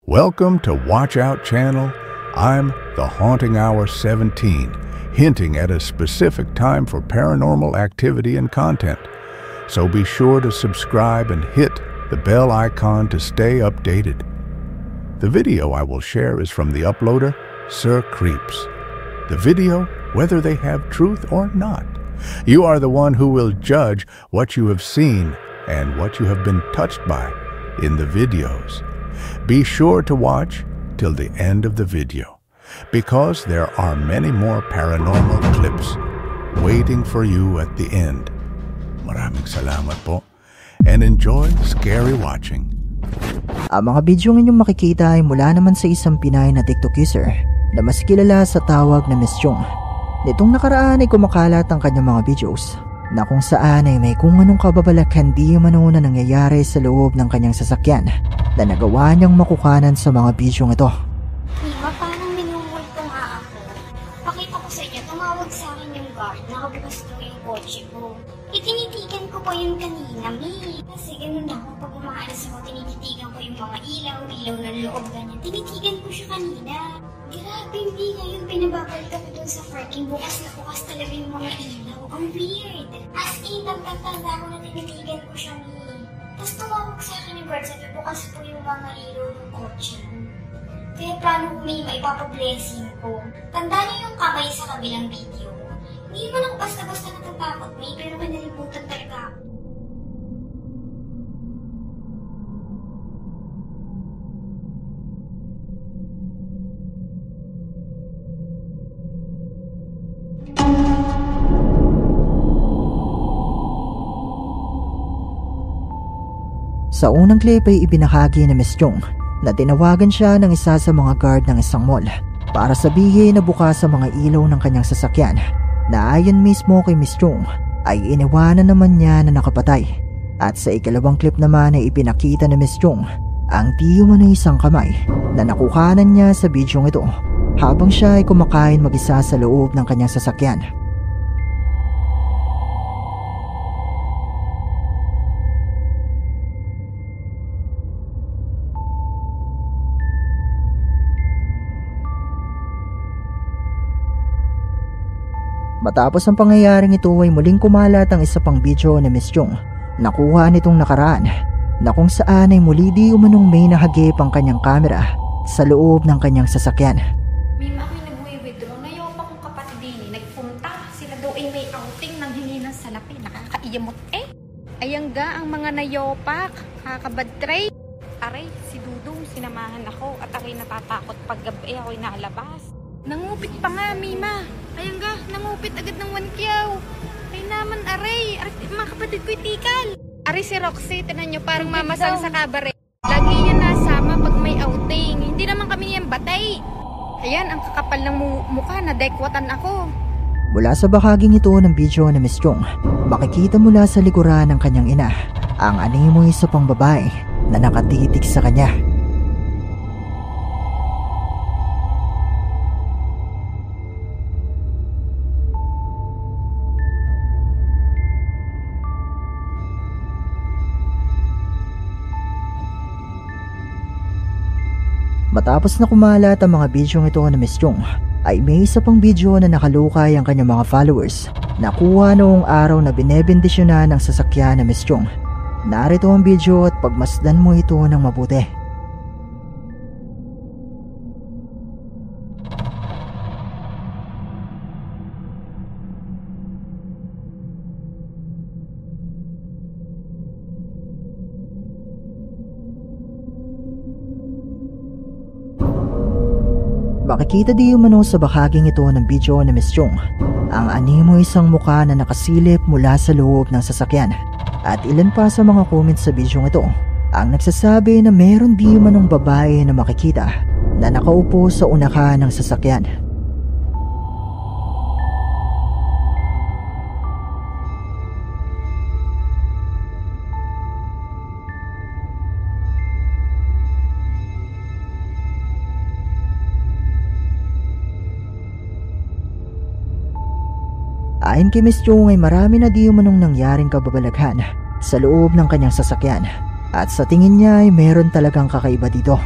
Welcome to Watch Out Channel. I'm the Haunting Hour 17, hinting at a specific time for paranormal activity and content. So be sure to subscribe and hit the bell icon to stay updated. The video I will share is from the uploader, Sir Creeps. The video, whether they have truth or not. You are the one who will judge what you have seen and what you have been touched by in the videos. Be sure to watch till the end of the video, because there are many more paranormal clips waiting for you at the end. Maraming salamat po, and enjoy scary watching. Ang mga video inyong makikita ay mula naman sa isang Pinay na TikTok user na mas kilala sa tawag na Miss Chong. Nitong nakaraan ay kumakalat ang kanyang mga videos na kung saan ay may kung anong kababalaghan di umano na nangyayari sa loob ng kanyang sasakyan na nagawa niyang makukanan sa mga bidyong ito. Diba parang minumulto nga ako? Pakita ko sa inyo, tumawag sa akin yung guard, nakabukas daw yung kotse ko. Itinitigan ko po yung kanina, May. Kasi ganun ako, pag umaalis ako, tinititigan ko yung mga ilaw ng loob, ganyan. Tinitigan ko siya kanina. Grabe, hindi ngayon pinababalik ako dun sa parking. Bukas na bukas talaga yung mga ilaw. Ang weird. As in, nagtatanda ako na tinitigan ko siya, May. Tapos tumawag sa akin yung guard, sabi bukas po yung mga ilaw ng kotse. Kaya plano ko, May, maipapablessing ko. Tanda niyo yung kamay sa kabilang video. Hindi mo lang basta-basta natatakot, May, pero kanalimutan talaga ako. Sa unang clip ay ibinahagi ni Miss Chong na tinawagan siya ng isa sa mga guard ng isang mall para sabihin na bukas sa mga ilaw ng kanyang sasakyan na ayon mismo kay Miss Chong ay iniwanan naman niya na nakapatay. At sa ikalawang clip naman ay ipinakita ni Miss Chong ang di umano isang kamay na nakuhanan niya sa bidyong ito habang siya ay kumakain mag-isa sa loob ng kanyang sasakyan. Matapos ang pangyayaring ito ay muling kumalat ang isa pang video ni Miss Chong na kuha nitong nakaraan na kung saan ay muli di umanong may nahagip ang kanyang kamera sa loob ng kanyang sasakyan. May mga nag-withdraw na yung akong kapatid din nagpunta. Sila daw ay may outing ng hingi ng salapi. Nakakaiyamot Ayan ga ang mga nayopak. Kakabad tray. Aray, si Dudong sinamahan ako at ako'y natatakot pag gabi ako'y nalabas. Nangupit pa nga, Mima. Ayan ga, nangupit agad ng 1 kyaw. Ay naman, aray. Mga kapatid ko'y tikal. Aray si Roxy, tinan nyo, parang mamasang sa kabaret. Lagi yan nasama pag may outing. Hindi naman kami yan batay. Ayan, ang kakapal ng mukha na dekwatan ako. Mula sa bahaging ito ng video ni Miss Chong, makikita mula sa likuran ng kanyang ina ang animoy sa pang babae na nakatitig sa kanya. Matapos na kumalat ang mga bidyong ito ni Miss Chong, ay may isa pang video na nakalukay ang kanyang mga followers. Nakuha noong araw na binebendisyonan ng sasakyan ni Miss Chong. Narito ang video at pagmasdan mo ito ng mabuti. Makikita di umano sa bahaging ito ng video ni Miss Chong ang animoy isang mukha na nakasilip mula sa loob ng sasakyan. At ilan pa sa mga comments sa video ito ang nagsasabi na meron di umanong babae na makikita na nakaupo sa unahan ng sasakyan. Ayon kay Miss Chong ay marami na di umanong nangyaring kababalaghan sa loob ng kanyang sasakyan at sa tingin niya ay meron talagang kakaiba dito.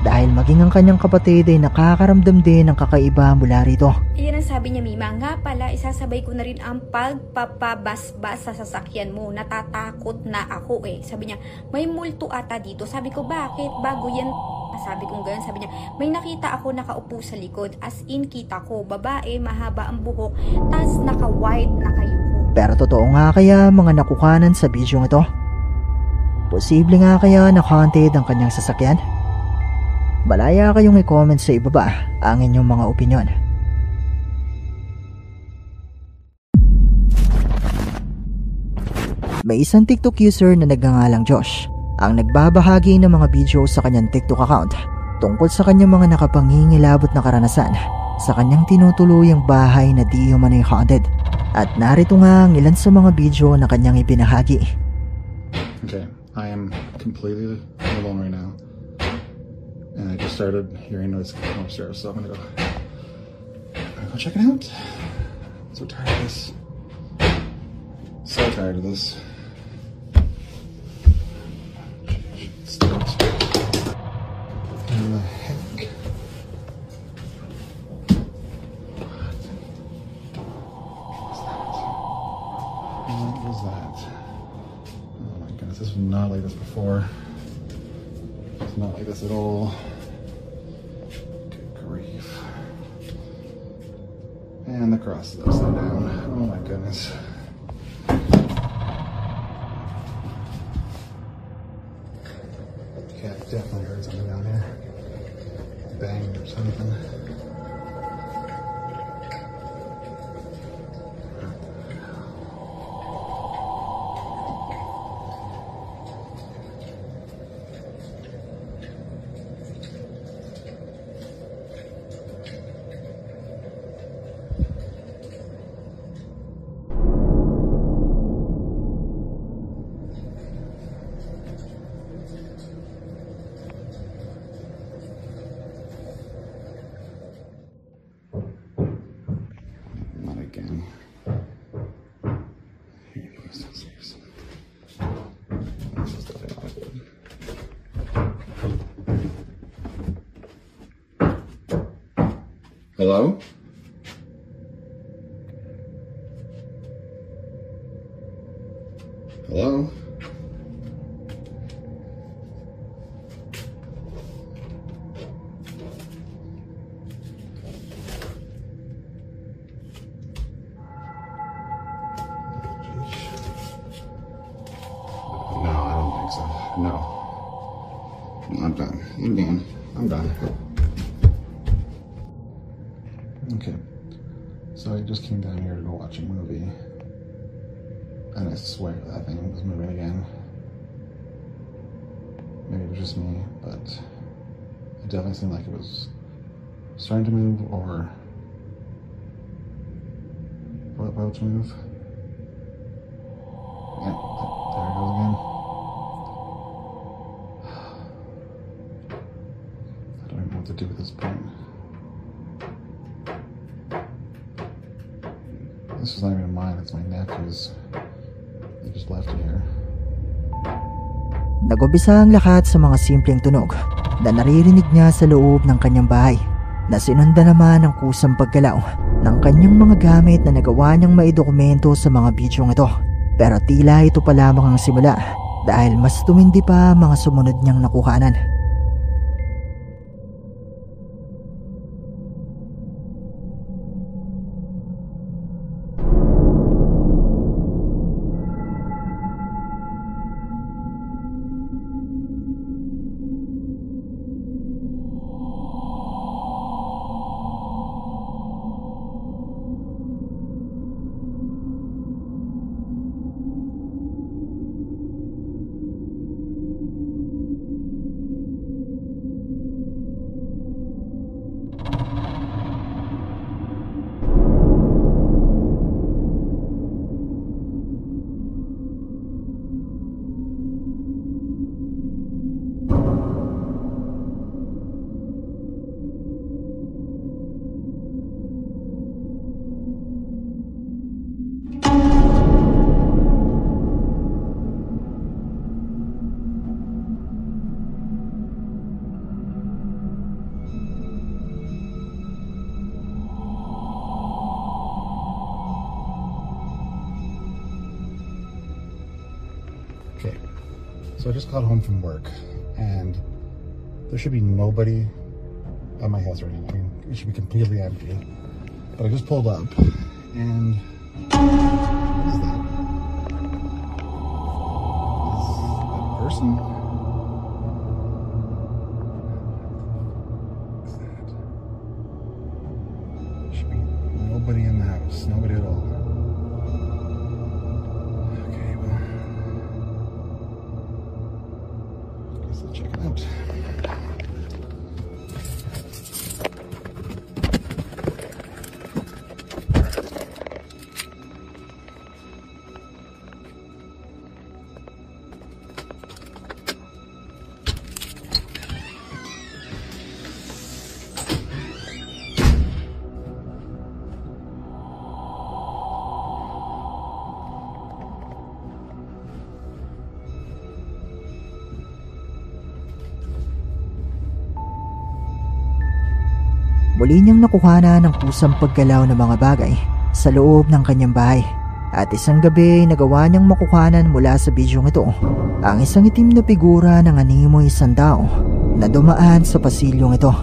dahil maging ang kanyang kapatid ay nakakaramdam din ng kakaiba mula rito. Iyan ang sabi niya, Mima. Nga pala, isasabay ko na rin ang pagpapabasbas sa sasakyan mo. Natatakot na ako eh. Sabi niya, may multo ata dito. Sabi ko, bakit? Bago yan. Sabi ko gano'n. Sabi niya, may nakita ako nakaupo sa likod. As in, kita ko, babae, mahaba ang buhok, tas naka-white, nakayuko. Pero totoo nga kaya mga nakukanan sa video ito? Posible nga kaya na haunted ang kanyang sasakyan? Malaya kayong i-comment sa ibaba ang inyong mga opinyon. May isang TikTok user na nagngangalang Josh ang nagbabahagi ng mga video sa kanyang TikTok account tungkol sa kanyang mga nakapangingilabot na karanasan sa kanyang tinutuluyang bahay na di umano'y haunted. At narito nga ang ilan sa mga video na kanyang ibinahagi. Okay, I am completely alone right now. And I just started hearing noise coming upstairs, so I'm gonna go check it out. So tired of this. So tired of this. Start. In the heck? What was that? Oh my goodness, this was not like this before. It's not like this at all. Good grief. And the cross is upside down. Oh my goodness. Yeah, I definitely heard something down there. Bang or something. Not again. Here he goes downstairs. This is definitely not good. Hello? Hello? No, I don't think so. No. I'm done. I'm done. I'm done. Okay. So I just came down here to go watch a movie. And I swear that thing was moving again. Maybe it was just me, but it definitely seemed like it was starting to move or about to move. Yeah, there it goes again. I don't even know what to do at this point. This is not even mine, it's my nephew's. They just left it here. Nag-umpisa ang lahat sa mga simpleng tunog na naririnig niya sa loob ng kanyang bahay, na sinundan naman ng kusang paggalaw ng kanyang mga gamit na nagawa niyang maidokumento sa mga bidyong ito. Pero tila ito pa lamang ang simula dahil mas tumindi pa ang mga sumunod niyang nakuhanan. So I just got home from work, and there should be nobody at my house right now. I mean, it should be completely empty. But I just pulled up, and what is that? Is that a person? What is that? There should be nobody in the house. Nobody at all. Okay, well, I guess I'll check it out. Muli niyang nakuhanan ng kusang paggalaw ng mga bagay sa loob ng kanyang bahay. At isang gabi ay nagawa niyang makuhanan mula sa bidyong ito ang isang itim na figura ng animoy isang tao na dumaan sa pasilyong ito.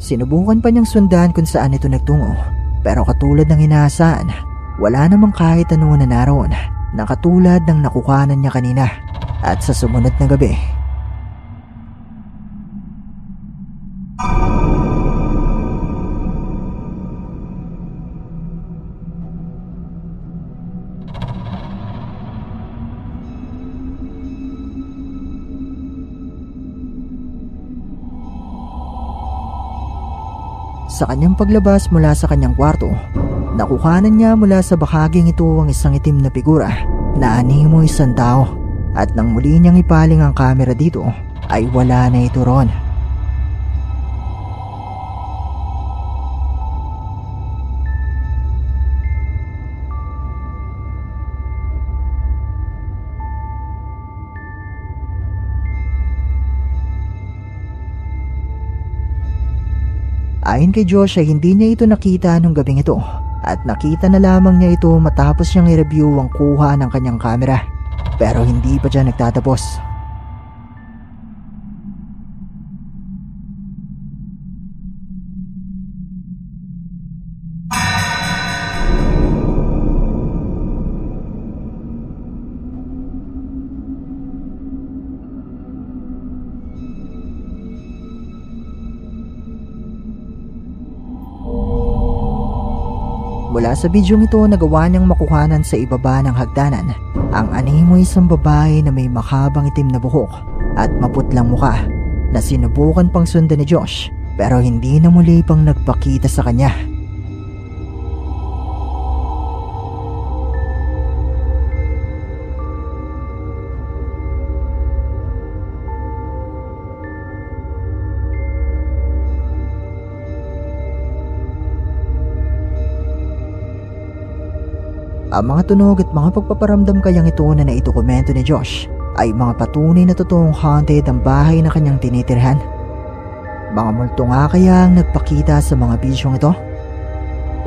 Sinubukan pa niyang sundan kung saan ito nagtungo, pero katulad ng inaasahan, wala namang kahit ano na naroon na katulad ng nakukanan niya kanina. At sa sumunod na gabi, sa kanyang paglabas mula sa kanyang kwarto, nakuhanan niya mula sa bahaging ito ang isang itim na figura na animoy isang tao. At nang muli niyang ipaling ang kamera dito, ay wala na ito ron. Ayon kay Josh ay hindi niya ito nakita nung gabing ito, at nakita na lamang niya ito matapos niyang i-review ang kuha ng kanyang kamera. Pero hindi pa dyan nagtatapos. Mula sa bidyong ito, nagawa niyang makuhanan sa ibaba ng hagdanan ang animoy isang babae na may makabang itim na buhok at maputlang muka na sinubukan pang sundan ni Josh, pero hindi na muli pang nagpakita sa kanya. Ang mga tunog at mga pagpaparamdam kayang ito na naitokomento ni Josh ay mga patunay na totoong haunted ang bahay na kanyang tinitirhan. Mga multo nga kaya ang nagpakita sa mga bidyong ito?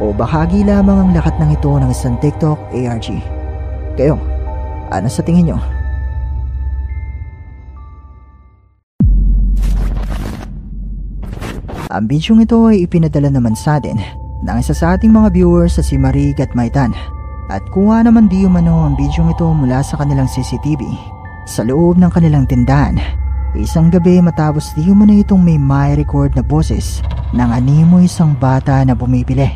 O bahagi lamang ang lahat ng ito ng isang TikTok ARG? Kayo, ano sa tingin nyo? Ang bidyong ito ay ipinadala naman sa atin ng isa sa ating mga viewers sa si Marig at Maitan. At kuha naman di umano ang bidyong ito mula sa kanilang CCTV sa loob ng kanilang tindahan. Isang gabi matapos di umano itong may record na boses ng animoy isang bata na bumibili.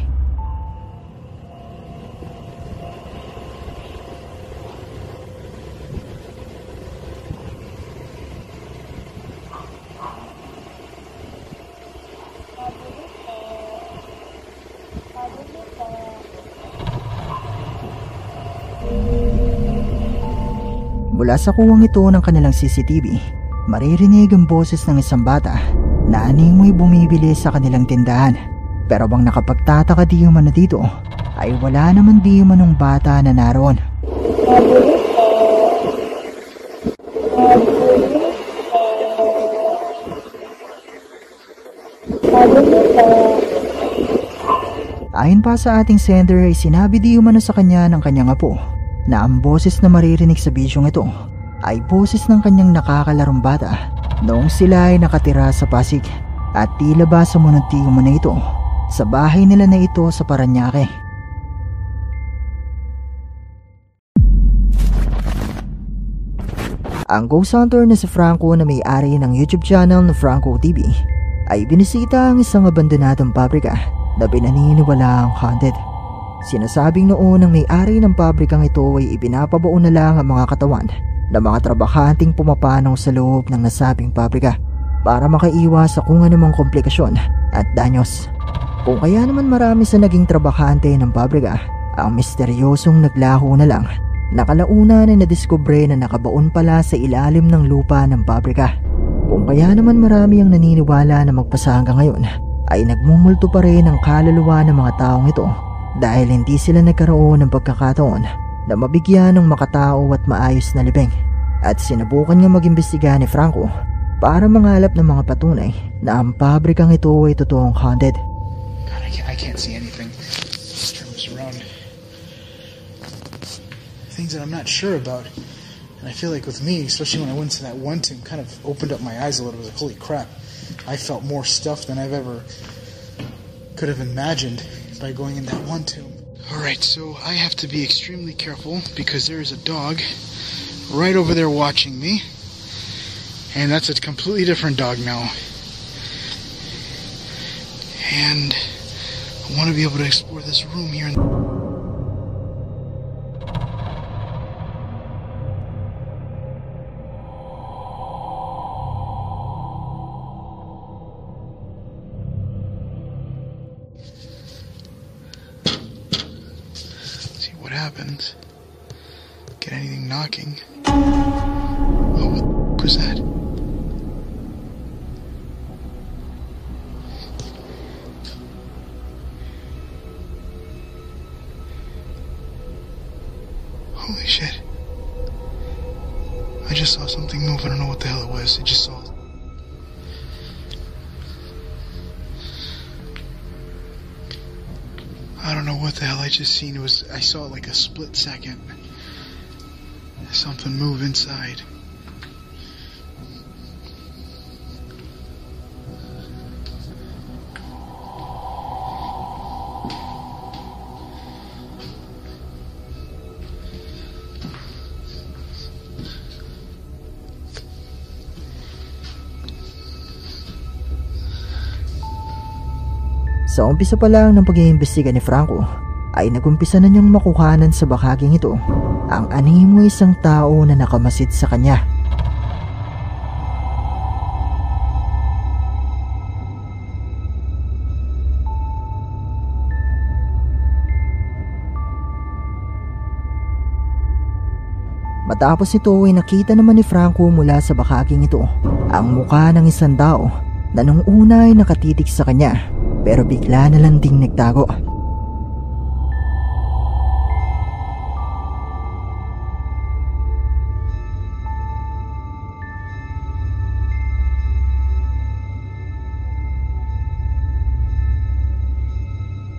Mula sa kuwang ito ng kanilang CCTV, maririnig ang boses ng isang bata na animoy bumibili sa kanilang tindahan. Pero bang nakapagtataka di umano dito, ay wala naman di umanong bata na naroon. Ayon pa sa ating sender ay sinabi di umano sa kanya ng kanyang apo na ang boses na maririnig sa bidyong ito ay boses ng kanyang nakakalarong bata noong sila ay nakatira sa Pasig at tila ba sumunod-ti umano ito sa bahay nila na ito sa Parañaque. Ang ghost hunter na si Franco na may-ari ng YouTube channel na Franco TV ay binisita ang isang abandonadong pabrika na pinaniniwalaang haunted. Sinasabing noon ng may-ari ng pabrikang ito ay ibinapabaon na lang ang mga katawan ng mga trabahanting pumapanaw sa loob ng nasabing pabrika para makaiwas sa kung anumang komplikasyon at danyos. Kung kaya naman marami sa naging trabahante ng pabrika ang misteryosong naglaho na lang, nakalauna na nadiskubre na nakabaon pala sa ilalim ng lupa ng pabrika. Kung kaya naman marami ang naniniwala na magpasa hanggang ngayon ay nagmumulto pa rin ang kaluluwa ng mga taong ito dahil hindi sila nagkaroon ng pagkakataon na mabigyan ng makatao at maayos na libing. At sinubukan nga mag-imbestiga ni Franco para mangalap ng mga patunay na ang pabrikang ito ay totoong haunted. God, I can't see anything. Turn this around. Things that I'm not sure about. And I feel like with me, especially when I went to that one tomb, kind of opened up my eyes a little bit. Like, holy crap, I felt more stuff than I've ever could have imagined by going in that one tomb. Alright, so I have to be extremely careful because there is a dog right over there watching me. And that's a completely different dog now. And I want to be able to explore this room here. See what happens. Get anything knocking. Oh, what was that? Holy shit. I just saw something move. I don't know what the hell it was. I just saw it. I don't know what the hell I just seen. I saw it like a split second. Something move inside. Sa umpisa pa lang ng pag-iimbestiga ni Franco ay nagumpisa na niyang makuhanan sa bahaging ito ang animo isang tao na nakamasid sa kanya. Matapos ito ay nakita naman ni Franco mula sa bahaging ito ang mukha ng isang tao na nung una ay nakatitig sa kanya pero bigla na lang ding nagtago.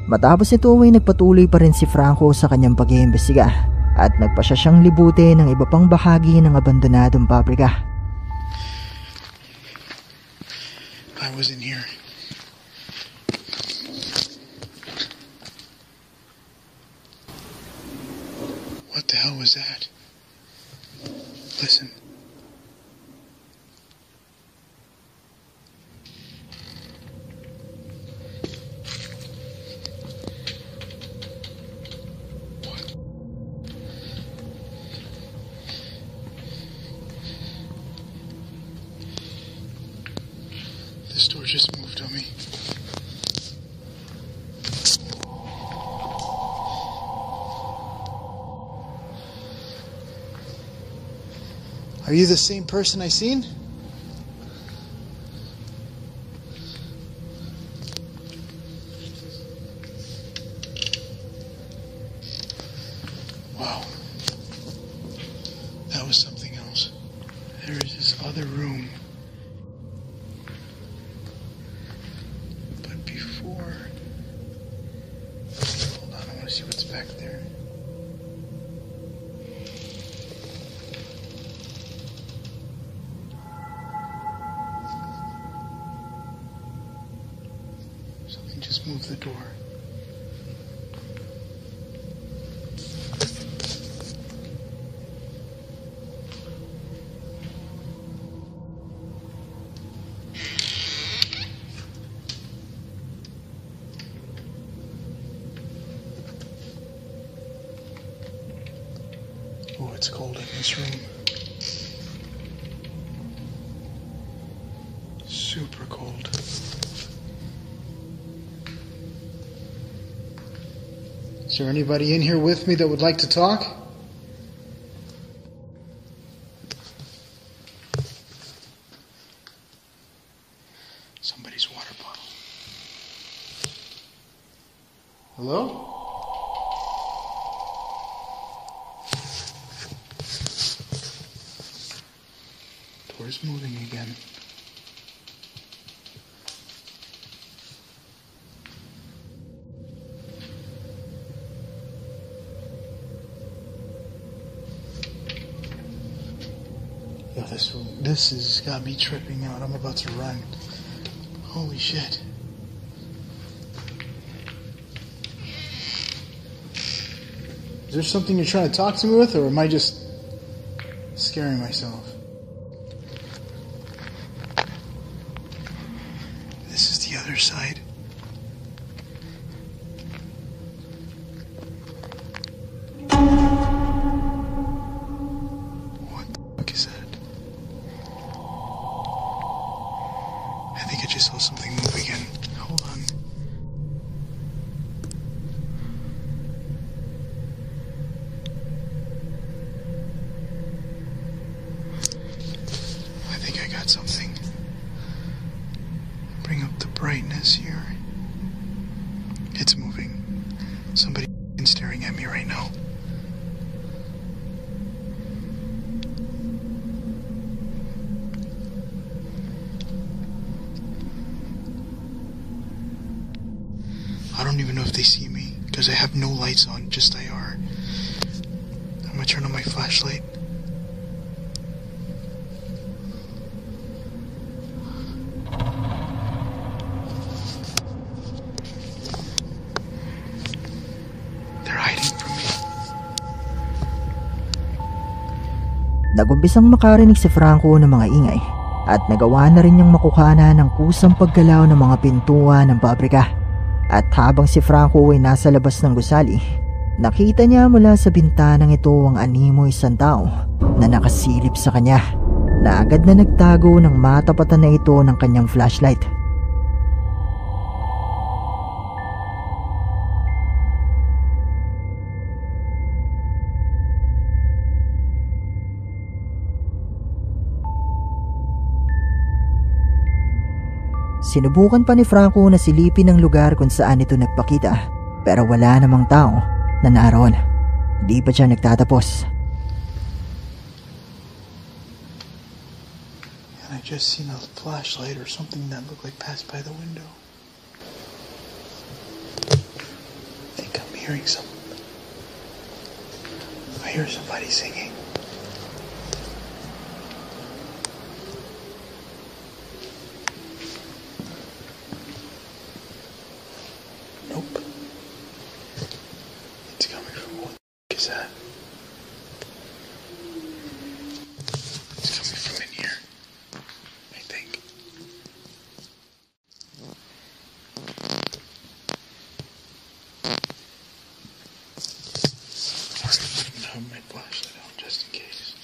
Matapos ito ay nagpatuloy pa rin si Franco sa kanyang pag-iimbestiga at nagpasya siyang libutin ng iba pang bahagi ng abandonadong pabrika. I was in here. What the hell was that? Listen. What? This door just moved on me. Are you the same person I seen? Wow. That was something else. There is this other room. Let's move the door. Oh, it's cold in this room. Super cold. Is there anybody in here with me that would like to talk? Somebody's water bottle. Hello? Door's moving again. Yo, this has got me tripping out. I'm about to run. Holy shit. Is there something you're trying to talk to me with, or am I just scaring myself? This is the other side. What the fuck is that? I think I just saw something move again. Hold on. I think I got something. Bring up the brightness here. It's moving. Somebody is staring at me right now. I don't even know if they see me because I have no lights on, just IR. I'm gonna turn on my flashlight. They're hiding from me. Nagumpisang makarinig si Franco ng mga ingay at nagawa na rin niyang makuhana ng kusang paggalaw ng mga pintuan ng pabrika. At habang si Franco ay nasa labas ng gusali, nakita niya mula sa bintanang ito ang animo isang tao na nakasilip sa kanya na agad na nagtago ng matapatan na ito ng kanyang flashlight. Sinubukan pa ni Franco na silipin ang lugar kung saan ito nagpakita, pero wala namang tao na naroon. Di pa siya nagtatapos. And I just seen a flashlight or something that looked like passed by the window. I think I'm hearing something. I hear somebody singing. Nope. It's coming from what the is that? It's coming from in here, I think. I'm gonna have my flashlight out just in case.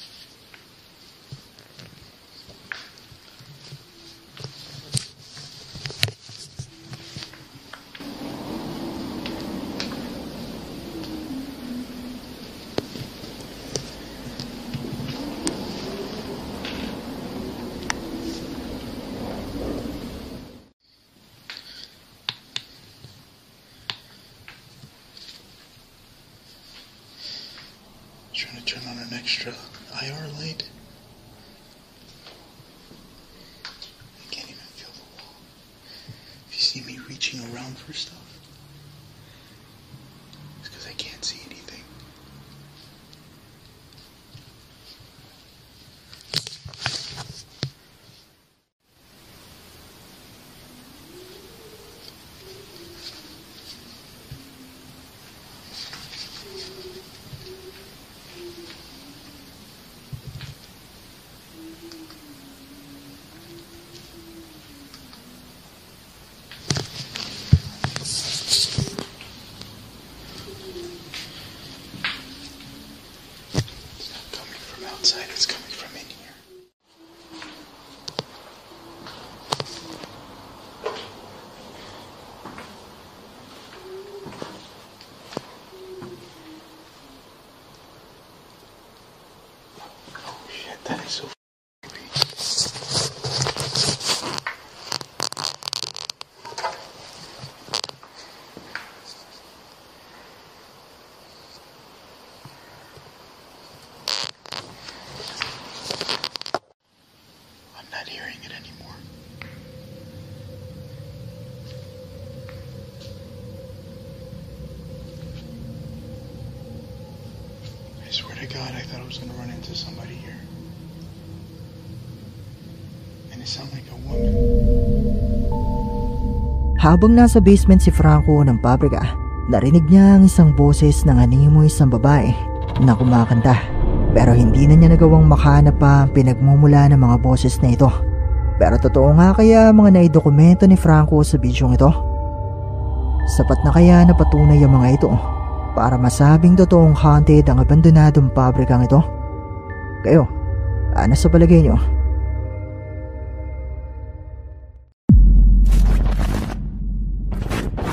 Trying to turn on an extra IR light. I can't even feel the wall. If you see me reaching around for stuff, it's because I can't see anything. God, I thought I was going to run into somebody here. And it sounded like a woman. Habang nasa basement si Franco ng pabrika, narinig niya ang isang boses ng animoy isang babae na kumakanta. Pero hindi na niya nagawang makahanap pa ang pinagmumula ng mga boses na ito. Pero totoo nga kaya mga naidokumento ni Franco sa bidyong ito? Sapat na kaya na patunay ang mga ito para masabing totoong haunted ang abandonadong pabrikang ito? Kayo, ano sa palagay niyo?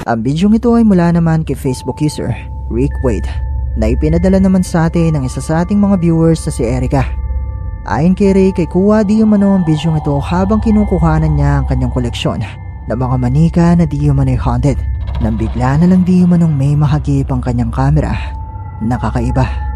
Ang bidyong ito ay mula naman kay Facebook user Rick Wade na ipinadala naman sa atin ng isa sa ating mga viewers na si Erica. Ayon kay Rick ay kuha di umano ang bidyong ito habang kinukuhanan niya ang kanyang koleksyon ng mga manika na di umano ay haunted nang bigla na lang di umanong may mahagip ang kanyang kamera na kakaiba.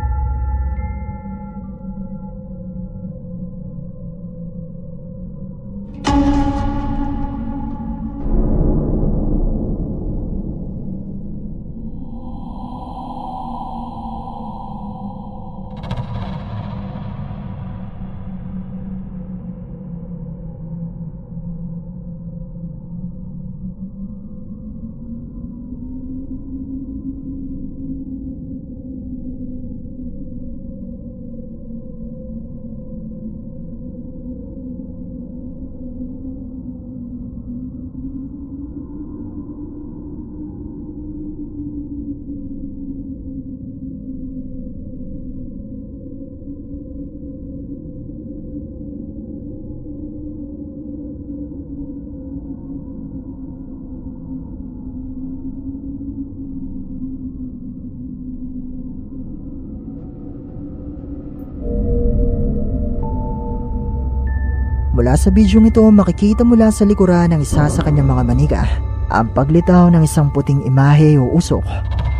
Mula sa bidyong ito, makikita mula sa likuran ng isa sa kanyang mga manika ang paglitaw ng isang puting imahe o usok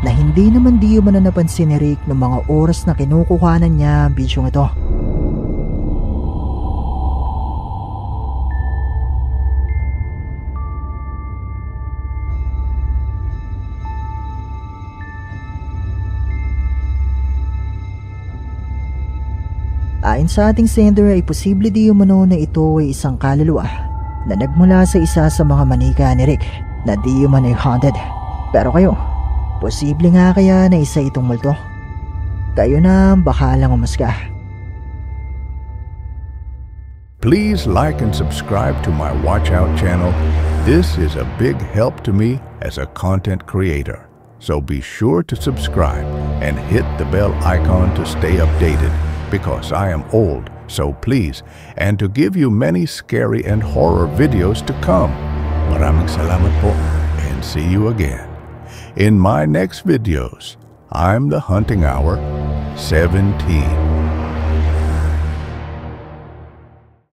na hindi naman di umano napansin ni Rick noong mga oras na kinukuhanan niya ang bidyong ito. Ayon sa ating sender ay posible di umano na ito ay isang kaluluwa na nagmula sa isa sa mga manika ni Rick na di umano ay haunted. Pero kayo, posible nga kaya na isa itong multo? Kayo na bakalang umusga. Please like and subscribe to my Watch Out channel. This is a big help to me as a content creator. So be sure to subscribe and hit the bell icon to stay updated. Because I am old, so please, and to give you many scary and horror videos to come. Maraming salamat po, and see you again. In my next videos, I'm the Hunting Hour 17.